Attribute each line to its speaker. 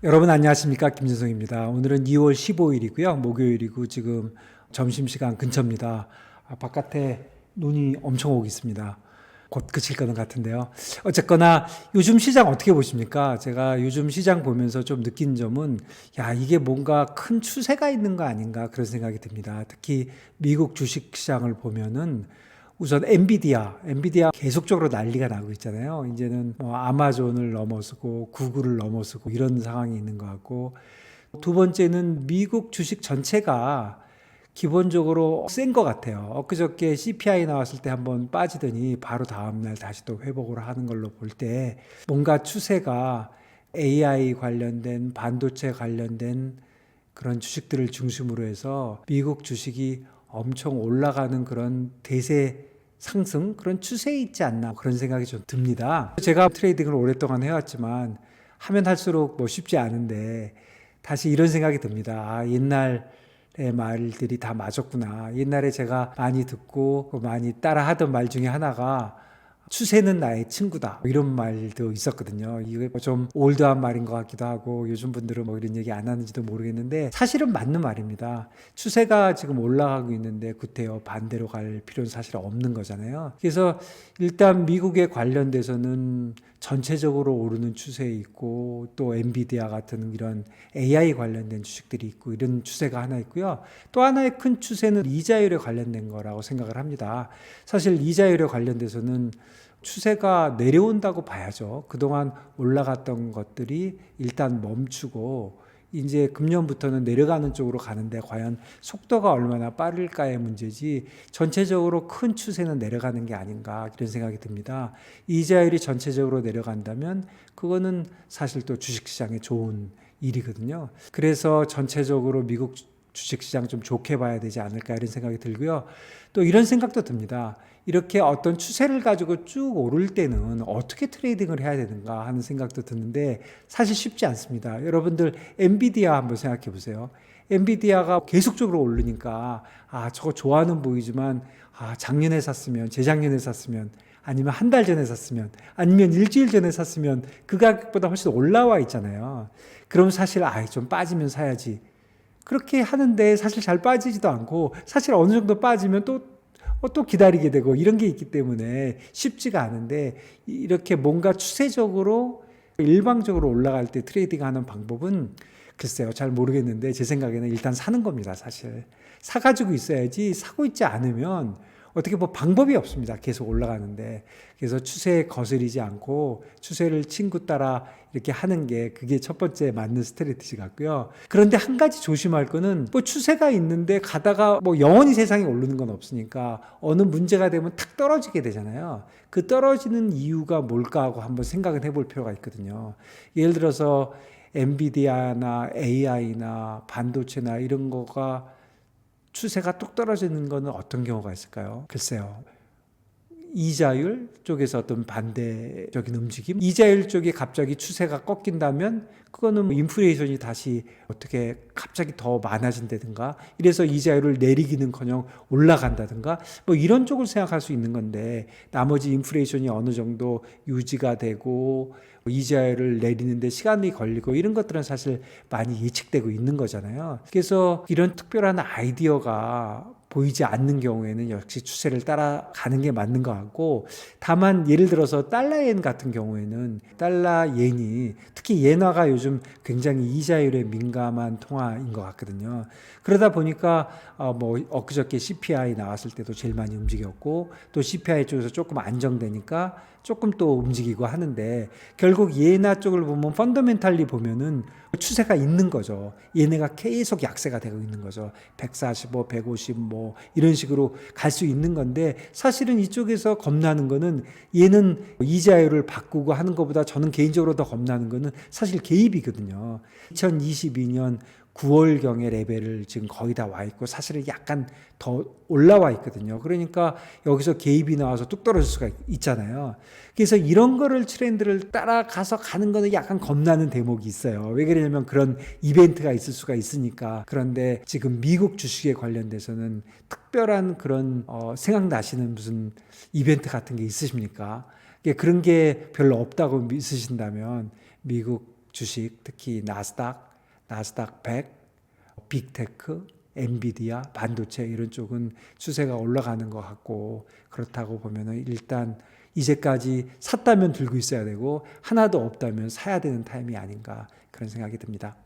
Speaker 1: 여러분 안녕하십니까? 김진성입니다. 오늘은 2월 15일이고요. 목요일이고 지금 점심시간 근처입니다. 바깥에 눈이 엄청 오고 있습니다. 곧 그칠 거는 같은데요. 어쨌거나 요즘 시장 어떻게 보십니까? 제가 요즘 시장 보면서 좀 느낀 점은 이게 뭔가 큰 추세가 있는 거 아닌가 그런 생각이 듭니다. 특히 미국 주식 시장을 보면은 우선 엔비디아 계속적으로 난리가 나고 있잖아요. 이제는 뭐 아마존을 넘어서고 구글을 넘어서고 이런 상황이 있는 것 같고, 두 번째는 미국 주식 전체가 기본적으로 센 것 같아요. 엊그저께 CPI 나왔을 때 한번 빠지더니 바로 다음날 다시 또 회복을 하는 걸로 볼 때 뭔가 추세가 AI 관련된 반도체 관련된 그런 주식들을 중심으로 해서 미국 주식이 엄청 올라가는 그런 대세 상승 그런 추세에 있지 않나 그런 생각이 좀 듭니다. 제가 트레이딩을 오랫동안 해왔지만 하면 할수록 뭐 쉽지 않은데 다시 이런 생각이 듭니다. 옛날의 말들이 다 맞았구나. 옛날에 제가 많이 듣고 많이 따라 하던 말 중에 하나가 추세는 나의 친구다, 이런 말도 있었거든요. 이게 좀 올드한 말인 것 같기도 하고 요즘 분들은 뭐 이런 얘기 안 하는지도 모르겠는데 사실은 맞는 말입니다. 추세가 지금 올라가고 있는데 구태여 반대로 갈 필요는 사실 없는 거잖아요. 그래서 일단 미국에 관련돼서는 전체적으로 오르는 추세에 있고, 또 엔비디아 같은 이런 AI 관련된 주식들이 있고 이런 추세가 하나 있고요. 또 하나의 큰 추세는 이자율에 관련된 거라고 생각을 합니다. 사실 이자율에 관련돼서는 추세가 내려온다고 봐야죠. 그동안 올라갔던 것들이 일단 멈추고 이제 금년부터는 내려가는 쪽으로 가는데 과연 속도가 얼마나 빠를까의 문제지 전체적으로 큰 추세는 내려가는 게 아닌가 이런 생각이 듭니다. 이자율이 전체적으로 내려간다면 그거는 사실 또 주식시장에 좋은 일이거든요. 그래서 전체적으로 미국 주식시장 좀 좋게 봐야 되지 않을까 이런 생각이 들고요. 또 이런 생각도 듭니다. 이렇게 어떤 추세를 가지고 쭉 오를 때는 어떻게 트레이딩을 해야 되는가 하는 생각도 드는데 사실 쉽지 않습니다. 여러분들 엔비디아 한번 생각해 보세요. 엔비디아가 계속적으로 오르니까 저거 좋아는 보이지만 작년에 샀으면, 재작년에 샀으면, 아니면 한 달 전에 샀으면, 아니면 일주일 전에 샀으면 그 가격보다 훨씬 올라와 있잖아요. 그럼 사실 좀 빠지면 사야지, 그렇게 하는데 사실 잘 빠지지도 않고, 사실 어느 정도 빠지면 또 기다리게 되고 이런 게 있기 때문에 쉽지가 않은데, 이렇게 뭔가 추세적으로 일방적으로 올라갈 때 트레이딩 하는 방법은 글쎄요, 잘 모르겠는데 제 생각에는 일단 사는 겁니다. 사실 사가지고 있어야지, 사고 있지 않으면 어떻게 뭐 방법이 없습니다. 계속 올라가는데. 그래서 추세에 거스리지 않고 추세를 친구 따라 이렇게 하는 게 그게 첫 번째 맞는 스트래티지 같고요. 그런데 한 가지 조심할 거는, 뭐 추세가 있는데 가다가 뭐 영원히 세상에 오르는 건 없으니까 어느 문제가 되면 탁 떨어지게 되잖아요. 그 떨어지는 이유가 뭘까 하고 한번 생각을 해볼 필요가 있거든요. 예를 들어서 엔비디아나 AI나 반도체나 이런 거가 추세가 뚝 떨어지는 거는 어떤 경우가 있을까요? 글쎄요. 이자율 쪽에서 어떤 반대적인 움직임? 이자율 쪽이 갑자기 추세가 꺾인다면 그거는 뭐 인플레이션이 다시 어떻게 갑자기 더 많아진다든가, 이래서 이자율을 내리기는커녕 올라간다든가, 뭐 이런 쪽을 생각할 수 있는 건데, 나머지 인플레이션이 어느 정도 유지가 되고 이자율을 내리는데 시간이 걸리고 이런 것들은 사실 많이 예측되고 있는 거잖아요. 그래서 이런 특별한 아이디어가 보이지 않는 경우에는 역시 추세를 따라가는 게 맞는 것 같고, 다만 예를 들어서 달러엔 같은 경우에는 달러엔이, 특히 엔화가 요즘 굉장히 이자율에 민감한 통화인 것 같거든요. 그러다 보니까 뭐 엊그저께 CPI 나왔을 때도 제일 많이 움직였고, 또 CPI 쪽에서 조금 안정되니까 조금 또 움직이고 하는데, 결국 예나 쪽을 보면 펀더멘탈리 보면은 추세가 있는 거죠. 얘네가 계속 약세가 되고 있는 거죠. 145, 150 뭐 이런 식으로 갈 수 있는 건데, 사실은 이쪽에서 겁나는 거는, 얘는 이자율을 바꾸고 하는 것보다 저는 개인적으로 더 겁나는 거는 사실 개입이거든요. 2022년 9월경의 레벨을 지금 거의 다 와 있고 사실은 약간 더 올라와 있거든요. 그러니까 여기서 개입이 나와서 뚝 떨어질 수가 있잖아요. 그래서 이런 거를 트렌드를 따라가서 가는 거는 약간 겁나는 대목이 있어요. 왜 그러냐면 그런 이벤트가 있을 수가 있으니까. 그런데 지금 미국 주식에 관련돼서는 특별한 그런 생각나시는 무슨 이벤트 같은 게 있으십니까? 그런 게 별로 없다고 믿으신다면 미국 주식, 특히 나스닥 100, 빅테크, 엔비디아, 반도체 이런 쪽은 추세가 올라가는 것 같고, 그렇다고 보면은 일단 이제까지 샀다면 들고 있어야 되고 하나도 없다면 사야 되는 타임이 아닌가 그런 생각이 듭니다.